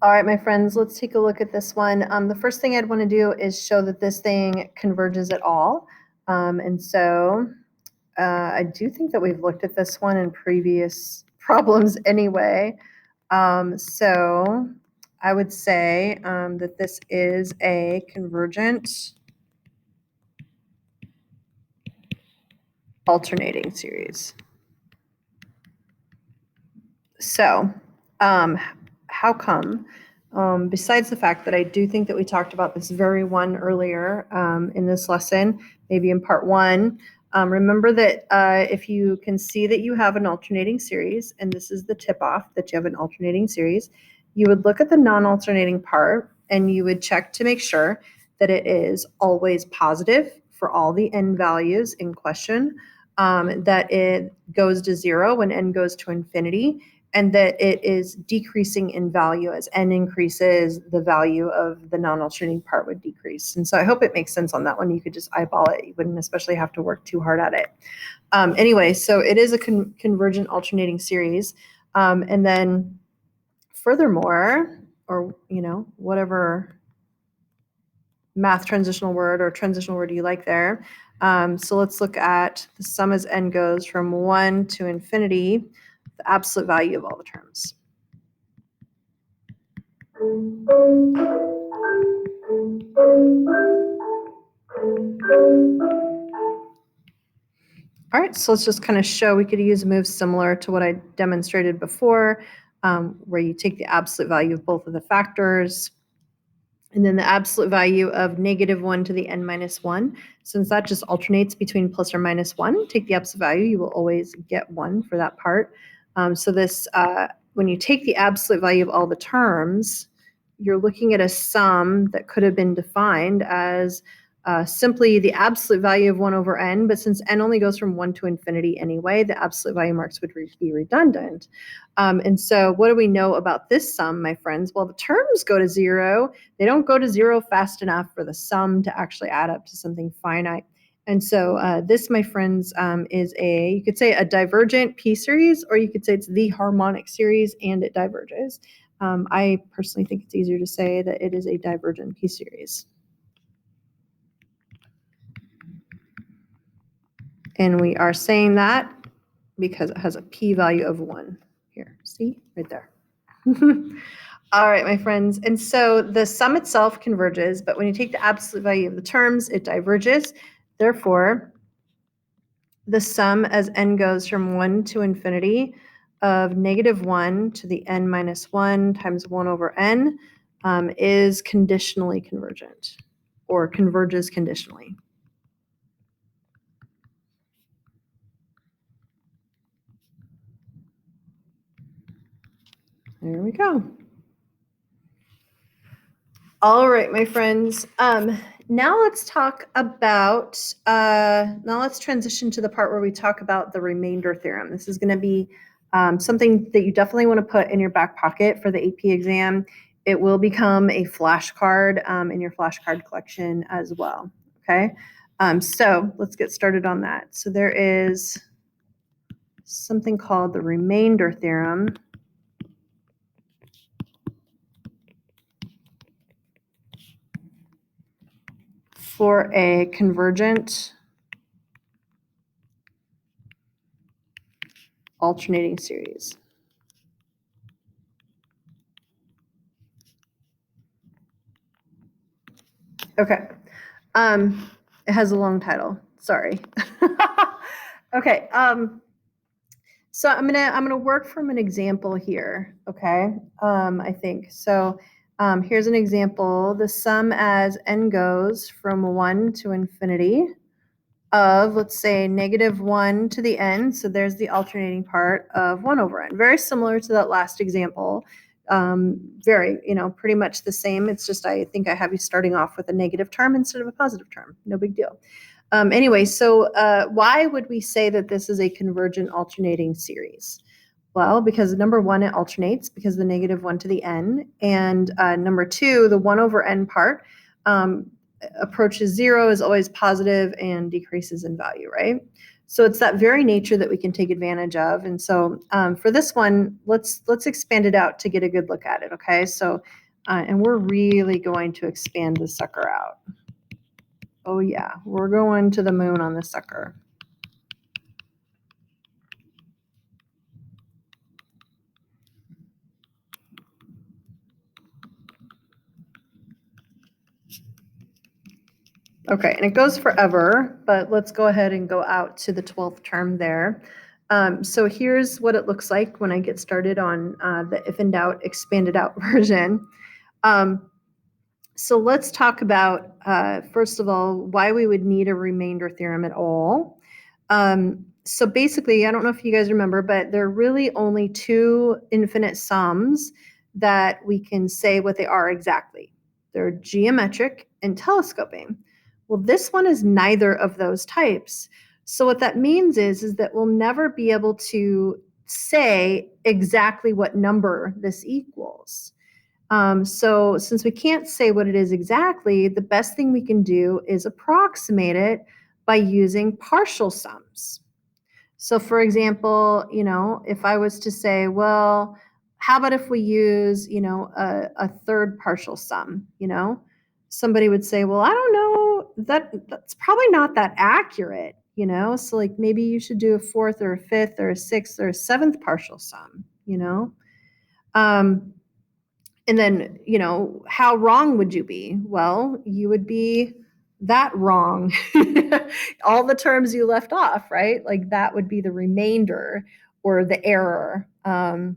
All right, my friends, let's take a look at this one. The first thing I'd want to do is show that this thing converges at all. And so I do think that we've looked at this one in previous problems anyway. So I would say that this is a convergent alternating series. So how come? Besides the fact that I do think that we talked about this very one earlier in this lesson, maybe in part one, remember that if you can see that you have an alternating series, and this is the tip-off that you have an alternating series, you would look at the non-alternating part and you would check to make sure that it is always positive for all the n values in question, that it goes to 0 when n goes to infinity, and that it is decreasing in value. As n increases, the value of the non-alternating part would decrease. And so I hope it makes sense on that one. You could just eyeball it. You wouldn't especially have to work too hard at it. Anyway, so it is a convergent alternating series. And then furthermore, or whatever math transitional word or transitional word you like there. So let's look at the sum as n goes from 1 to infinity, the absolute value of all the terms. All right, so let's just kind of show we could use a move similar to what I demonstrated before, where you take the absolute value of both of the factors, and then the absolute value of -1 to the n minus 1. Since that just alternates between plus or minus 1, take the absolute value, you will always get 1 for that part. So this, when you take the absolute value of all the terms, you're looking at a sum that could have been defined as simply the absolute value of 1 over n, but since n only goes from 1 to infinity anyway, the absolute value marks would be redundant. And so what do we know about this sum, my friends? Well, the terms go to 0. They don't go to 0 fast enough for the sum to actually add up to something finite. And so this, my friends, is you could say a divergent p-series, or you could say it's the harmonic series and it diverges. I personally think it's easier to say that it is a divergent p-series. And we are saying that because it has a p-value of 1. Here, see? Right there. All right, my friends. And so the sum itself converges, but when you take the absolute value of the terms, it diverges. Therefore, the sum as n goes from 1 to infinity of -1 to the n minus 1 times 1 over n is conditionally convergent, or converges conditionally. There we go. All right, my friends. Now let's talk about, now let's transition to the part where we talk about the remainder theorem. This is going to be something that you definitely want to put in your back pocket for the AP exam. It will become a flashcard in your flashcard collection as well. Okay, so let's get started on that. So there is something called the remainder theorem. For a convergent alternating series. Okay. It has a long title. Sorry. Okay. So I'm gonna work from an example here. Okay. I think so. Here's an example. The sum as n goes from 1 to infinity of, let's say, -1 to the n. So there's the alternating part of 1 over n. Very similar to that last example. Very, pretty much the same. It's just I think I have you starting off with a negative term instead of a positive term. No big deal. Anyway, so why would we say that this is a convergent alternating series? Well, because number one, it alternates because the -1 to the n, and number two, the 1 over n part approaches 0, is always positive and decreases in value, right? So it's that very nature that we can take advantage of. And so for this one, let's expand it out to get a good look at it. Okay, so and we're really going to expand the sucker out. Oh yeah, we're going to the moon on this sucker. Okay, and it goes forever, but let's go ahead and go out to the 12th term there. So here's what it looks like when I get started on the if in doubt expanded out version. So let's talk about, first of all, why we would need a remainder theorem at all. So basically, I don't know if you guys remember, but there are really only two infinite sums that we can say what they are exactly. They're geometric and telescoping. Well, this one is neither of those types. So what that means is that we'll never be able to say exactly what number this equals. So since we can't say what it is exactly, the best thing we can do is approximate it by using partial sums. So for example, if I was to say, well, how about if we use, a third partial sum, somebody would say, well, I don't know, that's probably not that accurate, so like maybe you should do a fourth or a fifth or a sixth or a seventh partial sum, Um, and then, how wrong would you be? Well, you would be that wrong. All the terms you left off, right? Like that would be the remainder or the error. And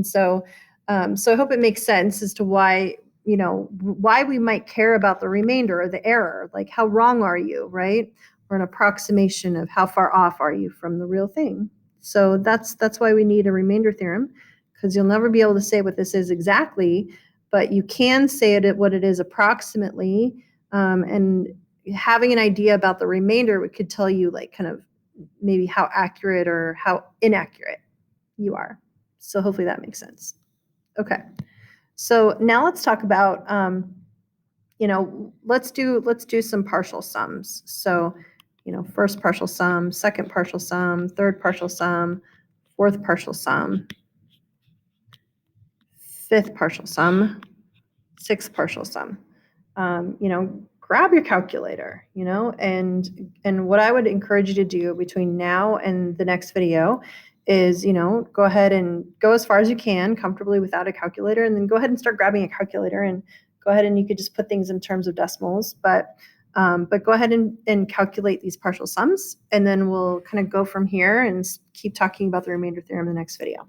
so I hope it makes sense as to why, why we might care about the remainder or the error. Like how wrong are you, right? Or an approximation of how far off are you from the real thing. So that's why we need a remainder theorem, because you'll never be able to say what this is exactly, but you can say it at what it is approximately. And having an idea about the remainder could tell you like kind of maybe how accurate or how inaccurate you are. So hopefully that makes sense. Okay. So now let's talk about, let's do some partial sums. So, first partial sum, second partial sum, third partial sum, fourth partial sum, fifth partial sum, sixth partial sum. Grab your calculator, and what I would encourage you to do between now and the next video is, go ahead and go as far as you can comfortably without a calculator, and then go ahead and start grabbing a calculator and go ahead and you could just put things in terms of decimals, but go ahead and calculate these partial sums, and then we'll kind of go from here and keep talking about the remainder theorem in the next video.